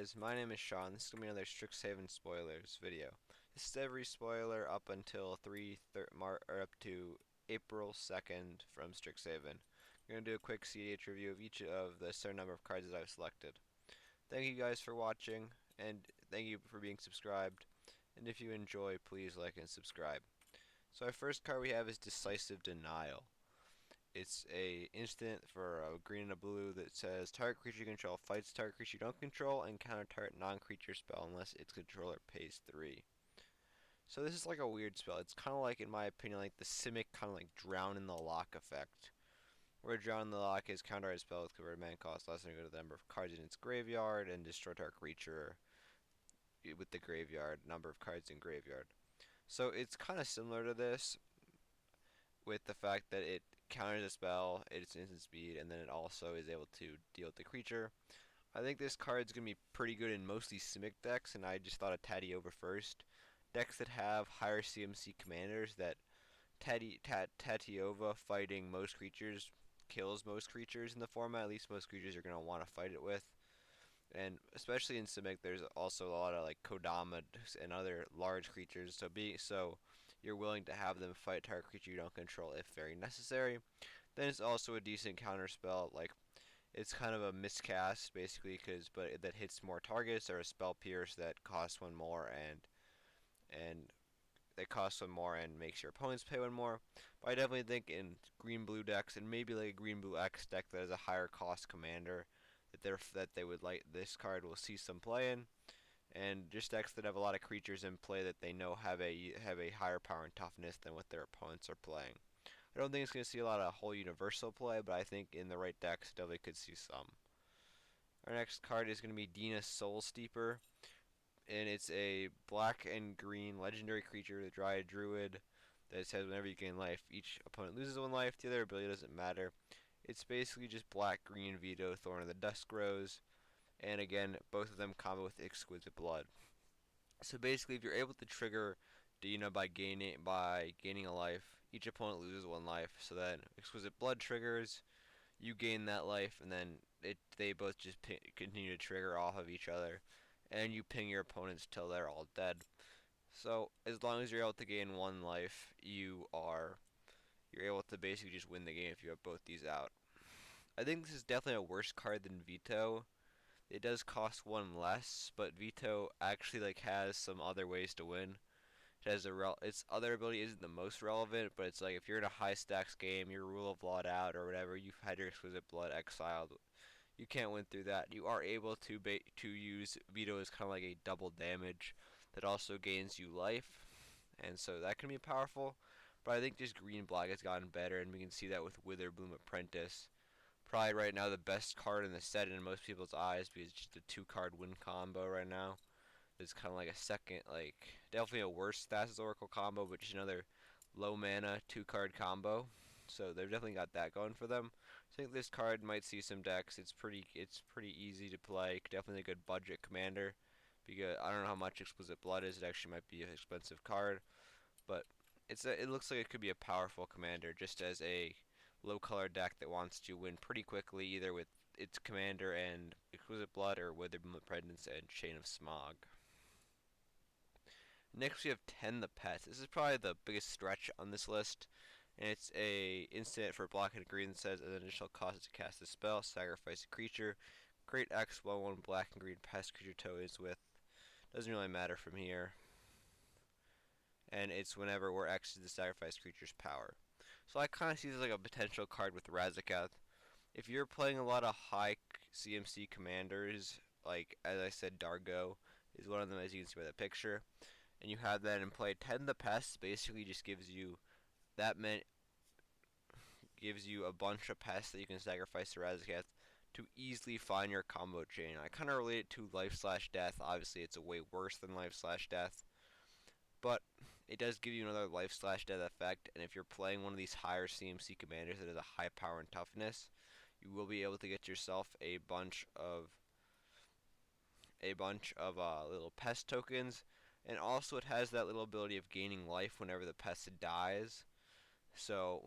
guys, my name is Sean. This is going to be another Strixhaven spoilers video. This is every spoiler up until up to April 2nd from Strixhaven. I'm going to do a quick cEDH review of each of the certain number of cards that I've selected. Thank you guys for watching, and thank you for being subscribed. And if you enjoy, please like and subscribe. So our first card we have is Decisive Denial. It's a instant for a green and a blue that says target creature you control fights target creature you don't control and counter target non-creature spell unless its controller pays 3. So this is like a weird spell. It's kind of like, in my opinion, like the Simic kind of like Drown in the Lock effect. Where Drown in the Lock is counter a spell with converted mana cost less than equal to the number of cards in its graveyard and destroy target creature with the graveyard number of cards in graveyard. So it's kind of similar to this, with the fact that it counters a spell, its instant speed, and then it also is able to deal with the creature. I think this card is going to be pretty good in mostly Simic decks, and I just thought of Tadiova first. Decks that have higher CMC commanders, that Tatiova fighting most creatures kills most creatures in the format. At least most creatures you're going to want to fight it with. And especially in Simic, there's also a lot of like Kodama and other large creatures. So you're willing to have them fight target creature you don't control if very necessary. Then it's also a decent counter spell. Like, it's kind of a miscast basically, but that hits more targets, or a spell pierce that costs one more and that costs one more and makes your opponents pay one more. But I definitely think in green blue decks, and maybe like a green blue X deck that has a higher cost commander, that they would like this card will see some play in, and just decks that have a lot of creatures in play that they know have a higher power and toughness than what their opponents are playing. I don't think it's going to see a lot of whole universal play, but I think in the right decks definitely could see some. Our next card is going to be Dina Soul Steeper, and it's a black and green legendary creature, the Dryad Druid, that says whenever you gain life, each opponent loses 1 life. The other ability doesn't matter. It's basically just black-green veto, Thorn of the Dusk Rose, and again, both of them combo with Exquisite Blood. So basically, if you're able to trigger Dina by gaining a life, each opponent loses 1 life. So then Exquisite Blood triggers, you gain that life, and then they both just continue to trigger off of each other, and you ping your opponents till they're all dead. So as long as you're able to gain 1 life, you're able to basically just win the game if you have both these out. I think this is definitely a worse card than Veto. It does cost 1 less, but Veto actually like has some other ways to win. It has its other ability isn't the most relevant, but it's like if you're in a high stacks game, your Rule of Law out or whatever, you've had your Exquisite Blood exiled. You can't win through that. You are able to use Veto as kind of like a double damage that also gains you life, and so that can be powerful. But I think just green black has gotten better, and we can see that with Witherbloom Apprentice. Probably right now the best card in the set in most people's eyes, because it's just a 2-card win combo right now. It's kind of like a second, like definitely a worse Thassa's Oracle combo, but just another low mana 2-card combo. So they've definitely got that going for them. I think this card might see some decks. It's pretty easy to play. Definitely a good budget commander, because I don't know how much Exquisite Blood is. It actually might be an expensive card, but it looks like it could be a powerful commander just as a low color deck that wants to win pretty quickly, either with its commander and Exquisite Blood, or Witherbloom Apprentice and Chain of Smog. Next we have Tend the Pets. This is probably the biggest stretch on this list, and it's a instant for black and green that says an initial cost to cast a spell, sacrifice a creature, create X 1/1 black and green pest creature tokens with, doesn't really matter from here, and it's whenever where X is the sacrifice creature's power. So I kind of see this like a potential card with Razakath. If you're playing a lot of high CMC commanders, like as I said, Dargo is one of them, as you can see by the picture, and you have that in play, Tend the Pests basically just gives you a bunch of pests that you can sacrifice to Razakath to easily find your combo chain. I kind of relate it to Life/Death. Obviously, it's a way worse than Life/Death, but it does give you another Life/Death effect, and if you're playing one of these higher CMC commanders that has a high power and toughness, you will be able to get yourself a bunch of little pest tokens, and also it has that little ability of gaining life whenever the pest dies. So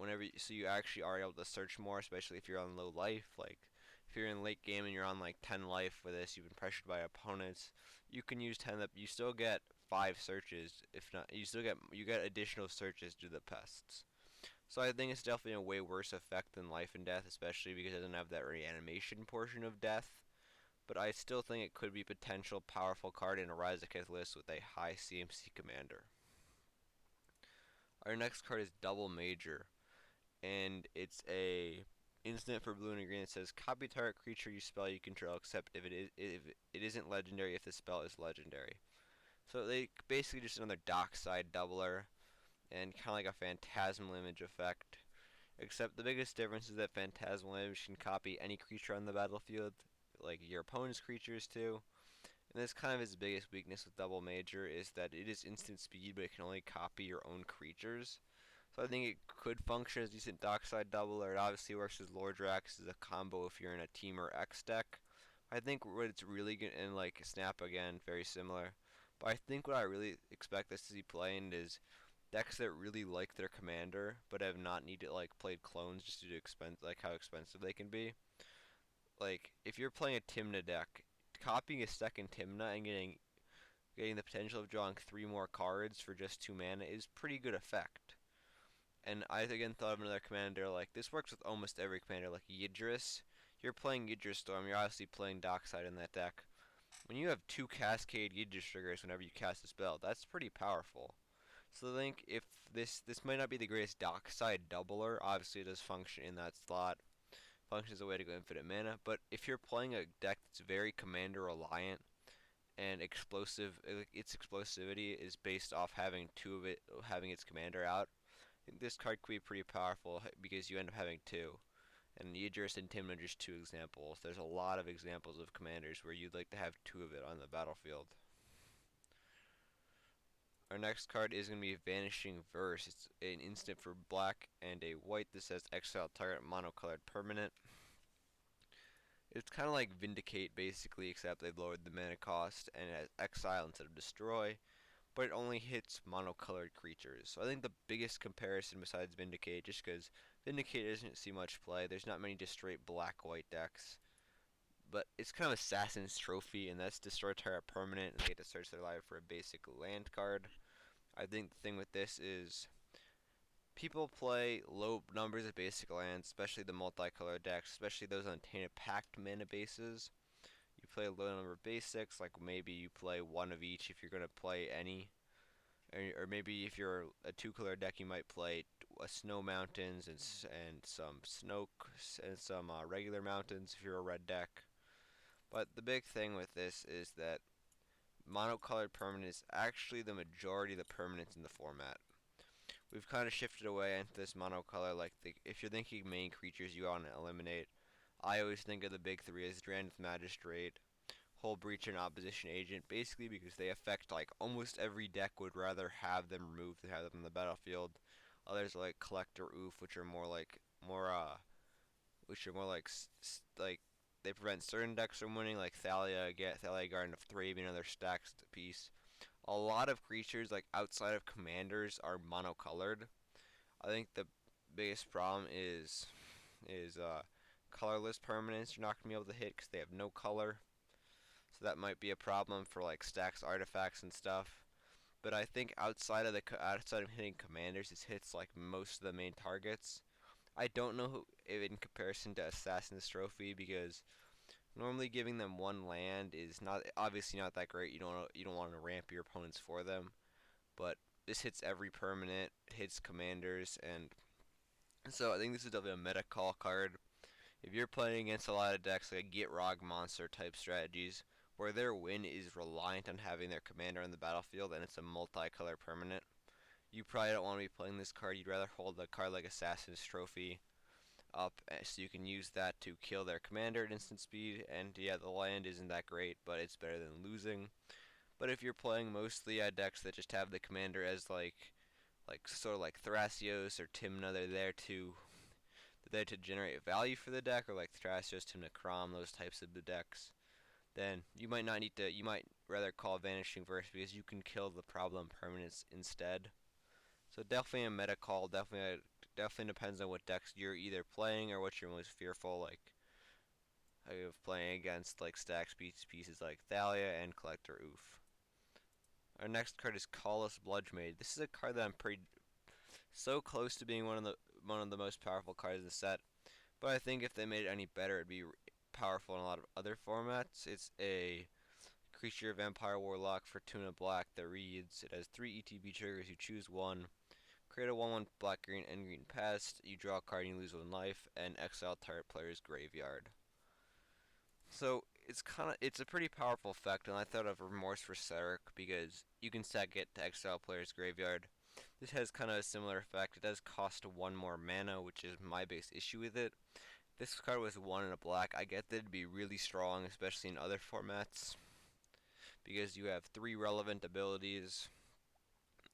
you actually are able to search more, especially if you're on low life. Like if you're in late game and you're on like 10 life with this, you've been pressured by opponents, you can use 10 up. You still get 5 searches. If not, you get additional searches due to the pests. So I think it's definitely a way worse effect than life and death, especially because it doesn't have that reanimation portion of death. But I still think it could be potential powerful card in a Rise of Kith list with a high CMC commander. Our next card is Double Major, and it's a instant for blue and green. It says copy target creature you spell you control, except if it isn't legendary if the spell is legendary. So they basically just another dockside doubler and kind of like a phantasmal image effect. Except the biggest difference is that phantasmal image can copy any creature on the battlefield, like your opponent's creatures too. And this kind of its biggest weakness with double major is that it is instant speed, but it can only copy your own creatures. So I think it could function as a decent dockside double, or it obviously works as Lordrax as a combo if you're in a team or X deck. I think what it's really good, and like Snap again, very similar. But I think what I really expect this to be playing is decks that really like their commander, but have not needed like played clones just due to like how expensive they can be. Like if you're playing a Tymna deck, copying a second Tymna and getting the potential of drawing 3 more cards for just 2 mana is pretty good effect. And I again thought of another commander like this works with almost every commander, like Yidris. You're playing Yidris Storm, you're obviously playing Dockside in that deck. When you have 2 Cascade Yidris triggers whenever you cast a spell, that's pretty powerful. So I think if this might not be the greatest dockside doubler, obviously it does function in that slot. Functions as a way to go infinite mana, but if you're playing a deck that's very commander reliant and explosive, its explosivity is based off having its commander out, I think this card could be pretty powerful because you end up having 2. And Yidris and Tim are just 2 examples. There's a lot of examples of commanders where you'd like to have 2 of it on the battlefield. Our next card is going to be Vanishing Verse. It's an instant for black and a white that says exile target monocolored permanent. It's kind of like Vindicate basically, except they've lowered the mana cost and it has exile instead of destroy, but it only hits monocolored creatures. So I think the biggest comparison besides Vindicate, just because Vindicate doesn't see much play, there's not many just straight black-white decks. But it's kind of Assassin's Trophy, and that's destroy target permanent, and they get to search their library for a basic land card. I think the thing with this is people play low numbers of basic lands, especially the multicolored decks, especially those on Tainted Pact mana bases. You play a low number of basics, like maybe you play 1 of each if you're going to play any. Or maybe if you're a 2-color deck, you might play snow mountains and some snow and some regular mountains if you're a red deck. But the big thing with this is that monocolored permanent is actually the majority of the permanents in the format. We've kind of shifted away into this monocolor, like if you're thinking main creatures you want to eliminate, I always think of the big 3 as Drannith Magistrate, Hull Breach, and Opposition Agent, basically because they affect like almost every deck would rather have them removed than have them on the battlefield. Others like Collector Oof, which are more like like they prevent certain decks from winning, like Thalia Garden of Three being another stacked piece. A lot of creatures like outside of commanders are monocolored. I think the biggest problem is colorless permanents you're not gonna be able to hit because they have no color. So that might be a problem for like stacks artifacts and stuff. But I think outside of hitting commanders, it hits like most of the main targets. I don't know if in comparison to Assassin's Trophy because normally giving them 1 land is not obviously not that great. You don't want to ramp your opponents for them, but this hits every permanent, hits commanders, and so I think this is definitely a meta call card. If you're playing against a lot of decks like Get Rog Monster type strategies, where their win is reliant on having their commander on the battlefield and it's a multicolor permanent, you probably don't want to be playing this card. You'd rather hold a card like Assassin's Trophy up so you can use that to kill their commander at instant speed. And yeah, the land isn't that great, but it's better than losing. But if you're playing mostly decks that just have the commander as like sort of like Thrasios or Tymna, they're there to generate value for the deck, or like Thrasios, Tymna, Crom, those types of the decks. Then you might not need to. You might rather call Vanishing Verse because you can kill the problem permanents instead. So definitely a meta call. Definitely depends on what decks you're either playing or what you're most fearful. Like of playing against like stack pieces like Thalia and Collector Oof. Our next card is Callous Bludgeonmaid. This is a card that I'm pretty so close to being one of the most powerful cards in the set. But I think if they made it any better, it'd be powerful in a lot of other formats. It's a creature vampire warlock for 2 and a black that reads. It has 3 ETB triggers. You choose one. Create a 1/1 black green and green pest. You draw a card and you lose 1 life, and exile target player's graveyard. So it's a pretty powerful effect, and I thought of Remorse for Ceric because you can stack it to exile player's graveyard. This has kind of a similar effect. It does cost 1 more mana, which is my base issue with it. This card was 1 and a black. I get that it'd be really strong, especially in other formats, because you have 3 relevant abilities,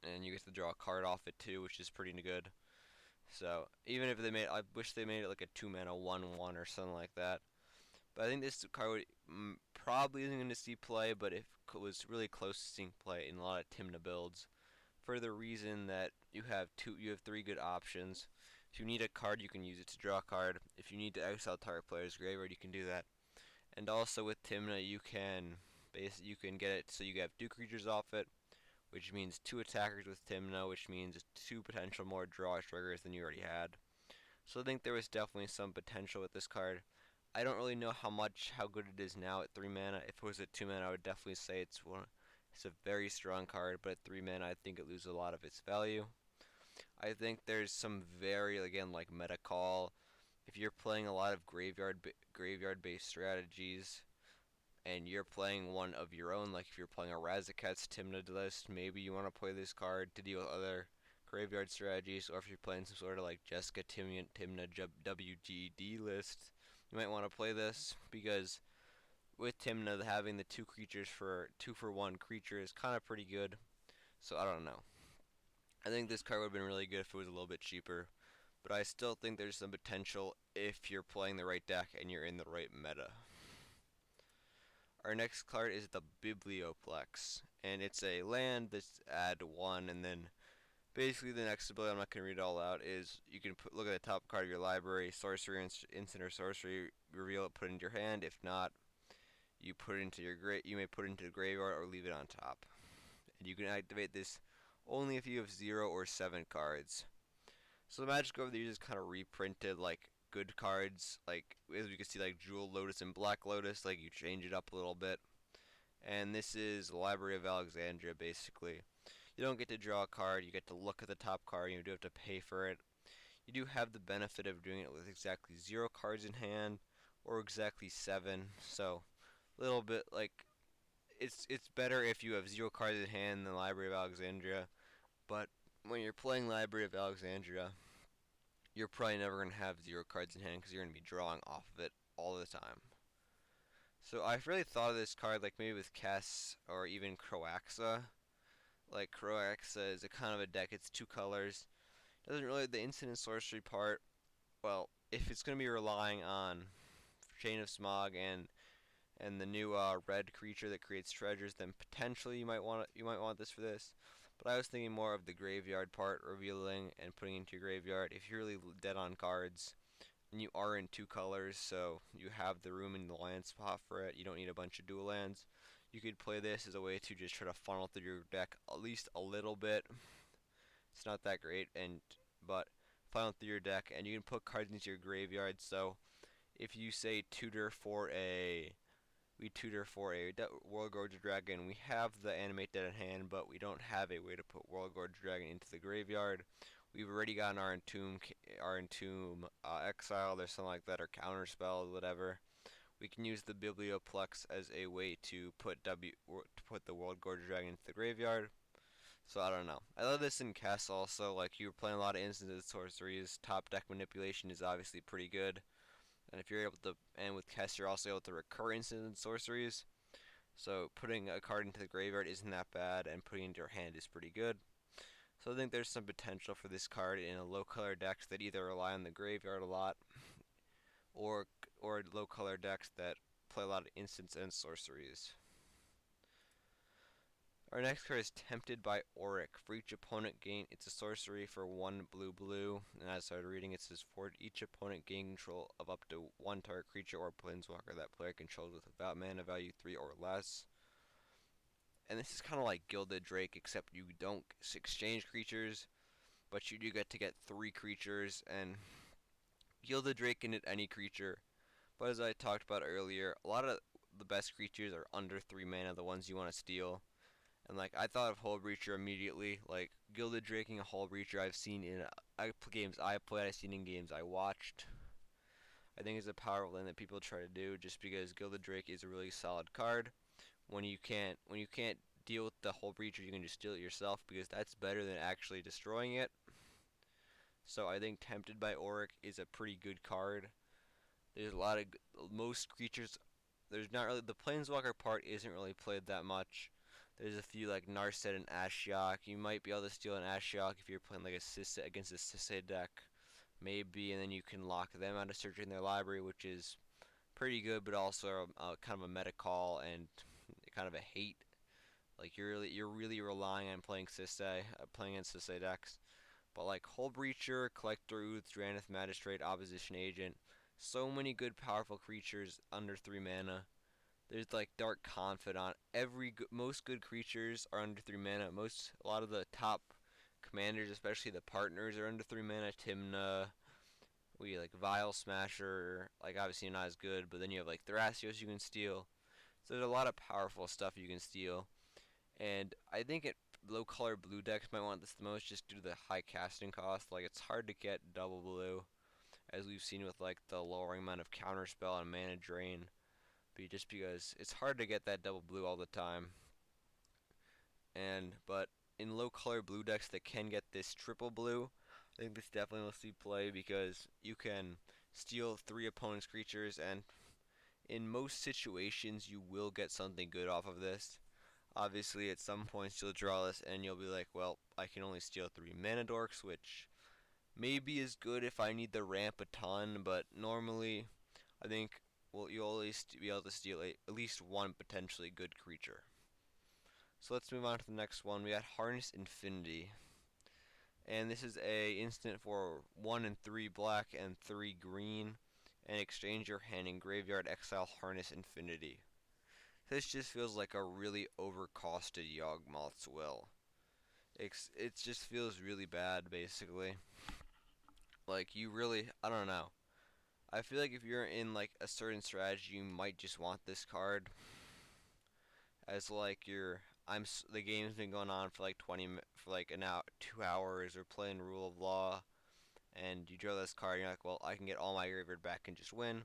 and you get to draw a card off it too, which is pretty good. So even if I wish they made it like a 2 mana 1/1 or something like that. But I think this card probably isn't going to see play, but it was really close to seeing play in a lot of Tymna builds, for the reason that you have 3 good options. If you need a card, you can use it to draw a card. If you need to exile target player's graveyard, you can do that. And also with Tymna, you can get it so you have 2 creatures off it, which means 2 attackers with Tymna, which means 2 potential more draw triggers than you already had. So I think there was definitely some potential with this card. I don't really know how good it is now at 3 mana. If it was at 2 mana, I would definitely say it's a very strong card, but at 3 mana, I think it loses a lot of its value. I think there's some very, again, like meta call. If you're playing a lot of graveyard-based strategies, and you're playing one of your own, like if you're playing a Razaket's Tymna list, maybe you want to play this card to deal with other graveyard strategies, or if you're playing some sort of like Jessica Tymna WGD list, you might want to play this, because with Tymna having the 2 creatures for 2-for-1 creature is kind of pretty good. So I don't know. I think this card would have been really good if it was a little bit cheaper, but I still think there's some potential if you're playing the right deck and you're in the right meta. Our next card is the Biblioplex, and it's a land that's add 1, and then basically the next ability, I'm not going to read it all out, is you can look at the top card of your library, sorcery, instant or sorcery, reveal it, put it into your hand. If not, you may put it into the graveyard or leave it on top. And you can activate this only if you have 0 or 7 cards. So the Magic over the years is kind of reprinted like good cards, like as you can see, like Jewel Lotus and Black Lotus, like you change it up a little bit. And this is the Library of Alexandria, basically. You don't get to draw a card, you get to look at the top card, you do have to pay for it. You do have the benefit of doing it with exactly 0 cards in hand, or exactly 7, so a little bit like, it's better if you have 0 cards in hand than Library of Alexandria, but when you're playing Library of Alexandria, you're probably never going to have 0 cards in hand because you're going to be drawing off of it all the time. So I've really thought of this card like maybe with Kess or even Croaxa. Like Croaxa is a kind of a deck, it's 2 colors. Doesn't really, the instant and sorcery part, well, if it's going to be relying on Chain of Smog and the new red creature that creates treasures, then potentially you might want this for this. But I was thinking more of the graveyard part, revealing and putting into your graveyard. If you're really dead on cards, and you are in 2 colors, so you have the room in the land spot for it, you don't need a bunch of dual lands. You could play this as a way to just try to funnel through your deck at least a little bit. It's not that great, but funnel through your deck, and you can put cards into your graveyard. So if you say tutor for a World Gorge Dragon. We have the animate dead in hand, but we don't have a way to put World Gorge Dragon into the graveyard. We've already gotten our Entomb Exile, or something like that, or Counterspell, whatever. We can use the Biblioplex as a way to put the World Gorge Dragon into the graveyard. So I don't know. I love this in Kess also. Like, you're playing a lot of instants and sorceries. Top deck manipulation is obviously pretty good. And if you're able to, and with Kess, you're also able to recur instants and sorceries. So putting a card into the graveyard isn't that bad, and putting it into your hand is pretty good. So I think there's some potential for this card in a low color decks that either rely on the graveyard a lot, or low color decks that play a lot of instants and sorceries. Our next card is Tempted by Auric. For each opponent gain, it's a sorcery for 1 blue. And as I started reading, it says for each opponent gain control of up to one target creature or planeswalker that player controls without mana value 3 or less. And this is kind of like Gilded Drake, except you don't exchange creatures, but you do get to get 3 creatures. And Gilded Drake can hit any creature. But as I talked about earlier, a lot of the best creatures are under 3 mana, the ones you want to steal. And like I thought of Hull Breacher immediately. Like Gilded Draking a Hull Breacher I've seen in games I played, I've seen in games I watched. I think it's a powerful thing that people try to do just because Gilded Drake is a really solid card. When you can't deal with the Hull Breacher, you can just steal it yourself because that's better than actually destroying it. So I think Tempted by Auric is a pretty good card. There's a lot of most creatures. There's not really the Planeswalker part isn't really played that much. There's a few like Narset and Ashiok. You might be able to steal an Ashiok if you're playing like a Sisay against a Sisay deck, maybe, and then you can lock them out of searching their library, which is pretty good, but also kind of a meta call and kind of a hate. Like you're really relying on playing Sisay, playing against Sisay decks. But like Hull Breacher, Collector Ooth, Drannith Magistrate, Opposition Agent, so many good powerful creatures under 3 mana. There's like Dark Confidant. Most good creatures are under 3 mana. A lot of the top commanders, especially the partners, are under 3 mana. Timna, we like Vile Smasher, like obviously not as good, but then you have like Thrasios you can steal. So there's a lot of powerful stuff you can steal. And I think low color blue decks might want this the most just due to the high casting cost. Like it's hard to get double blue, as we've seen with like the lowering amount of counterspell and mana drain. Just because it's hard to get that double blue all the time. But in low color blue decks that can get this triple blue, I think this definitely will see play because you can steal 3 opponent's creatures, and in most situations you will get something good off of this. Obviously, at some points you'll draw this and you'll be like, well, I can only steal 3 mana dorks, which maybe is good if I need the ramp a ton, but normally I think you'll always be able to steal at least one potentially good creature. So let's move on to the next one. We got Harness Infinity. And this is a instant for 1 and 3 black and 3 green. And exchange your hand in graveyard, exile Harness Infinity. This just feels like a really overcosted Yawgmoth's Will. It just feels really bad, basically. Like, I don't know. I feel like if you're in like a certain strategy, you might just want this card as like the game's been going on for like for like an hour, 2 hours, or playing Rule of Law, and you draw this card, and you're like, well, I can get all my graveyard back and just win.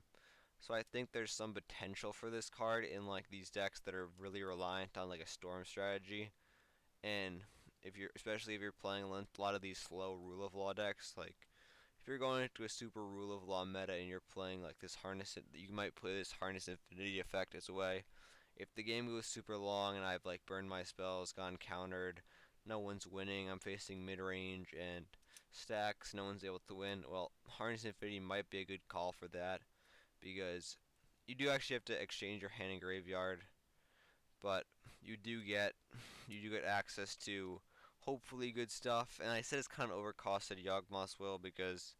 So I think there's some potential for this card in like these decks that are really reliant on like a storm strategy, and especially if you're playing a lot of these slow Rule of Law decks, like if you're going into a super Rule of Law meta and you're playing like this you might play this Harness Infinity effect as a way. If the game goes super long and I've like burned my spells, gone countered, no one's winning, I'm facing mid-range and stacks, no one's able to win, well, Harness Infinity might be a good call for that because you do actually have to exchange your hand and graveyard, but you do get access to hopefully good stuff. And I said it's kind of overcosted Yawgmoth's Will because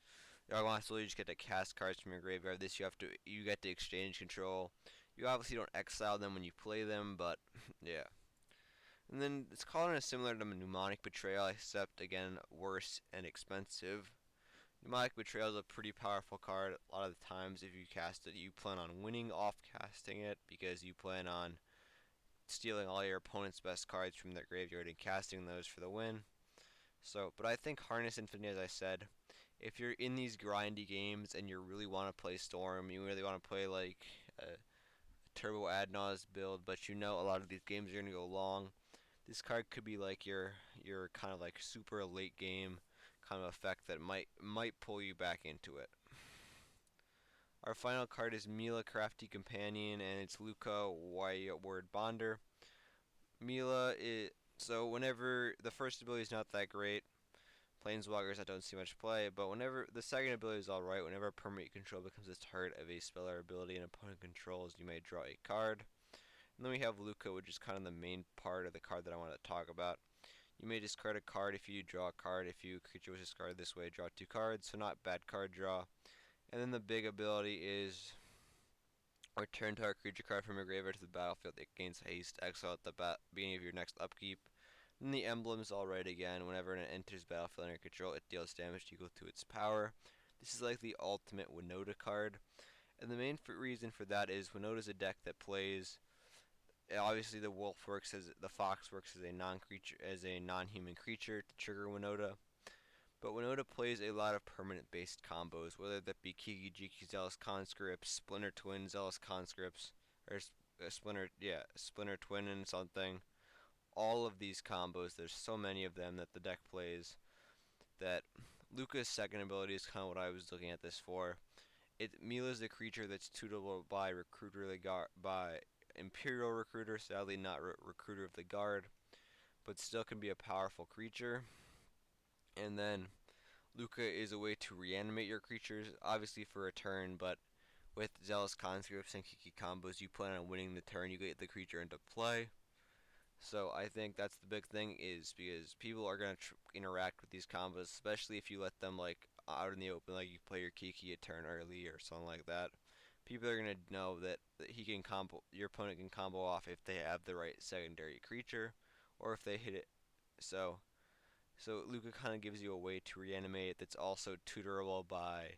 Yawgmoth's Will you just get to cast cards from your graveyard. This you get to exchange control. You obviously don't exile them when you play them, but yeah. And then it's kind of similar to Mnemonic Betrayal, except again worse and expensive. Mnemonic Betrayal is a pretty powerful card. A lot of the times, if you cast it, you plan on winning off casting it because you plan on stealing all your opponent's best cards from their graveyard and casting those for the win. So, but I think Harness Infinity, as I said, if you're in these grindy games and you really want to play Storm, you really want to play like a Turbo Adnaz build, but you know a lot of these games are going to go long, this card could be like your kind of like super late game kind of effect that might pull you back into it. Our final card is Mila Crafty Companion, and it's Luca Word Bonder. Mila is so whenever the first ability is not that great, Planeswalkers that don't see much play, but whenever the second ability is alright, whenever permanent control becomes the target of a spell or ability an opponent controls, you may draw a card. And then we have Luca, which is kind of the main part of the card that I want to talk about. You may discard a card if you draw a card. If you creature was discarded this way, draw 2 cards, so not bad card draw. And then the big ability is return target creature card from your graveyard to the battlefield. It gains haste, exile at the beginning of your next upkeep. And the emblem's alright again. Whenever it enters battlefield under control, it deals damage equal to its power. This is like the ultimate Winota card. And the main reason for that is Winota's a deck that plays. Obviously, the wolf works as the fox works as a non-creature, as a non-human creature to trigger Winota. But Winota plays a lot of permanent-based combos, whether that be Kiki Jiki Zealous Conscripts, Splinter Twin Zealous Conscripts, or Splinter Twin and something. All of these combos, there's so many of them that the deck plays that Luca's second ability is kind of what I was looking at this for. It Mila's the creature that's tutorable by Imperial Recruiter, sadly not Recruiter of the Guard, but still can be a powerful creature. And then Luca is a way to reanimate your creatures, obviously for a turn, but with Zealous Conscripts and Kiki combos, you plan on winning the turn, you get the creature into play. So I think that's the big thing is because people are going to interact with these combos, especially if you let them like out in the open, like you play your Kiki a turn early or something like that. People are going to know that he can combo, your opponent can combo off if they have the right secondary creature, or if they hit it. So Luca kind of gives you a way to reanimate it that's also tutorable by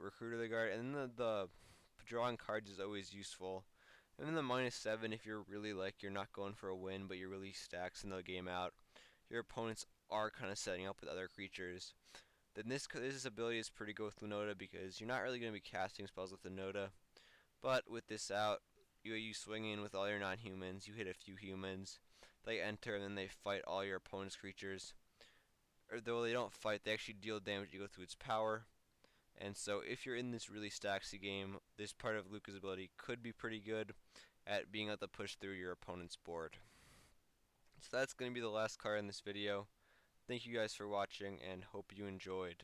Recruiter of the Guard, and then the drawing cards is always useful. And then the -7, if you're really like you're not going for a win, but you're really stacks in the game out, your opponents are kind of setting up with other creatures. Then this ability is pretty good with Lunota because you're not really going to be casting spells with Lunota, but with this out, you swing in with all your non-humans, you hit a few humans, they enter, and then they fight all your opponent's creatures. Or though they don't fight, they actually deal damage equal to its power. And so if you're in this really stacksy game, this part of Luca's ability could be pretty good at being able to push through your opponent's board. So that's going to be the last card in this video. Thank you guys for watching and hope you enjoyed.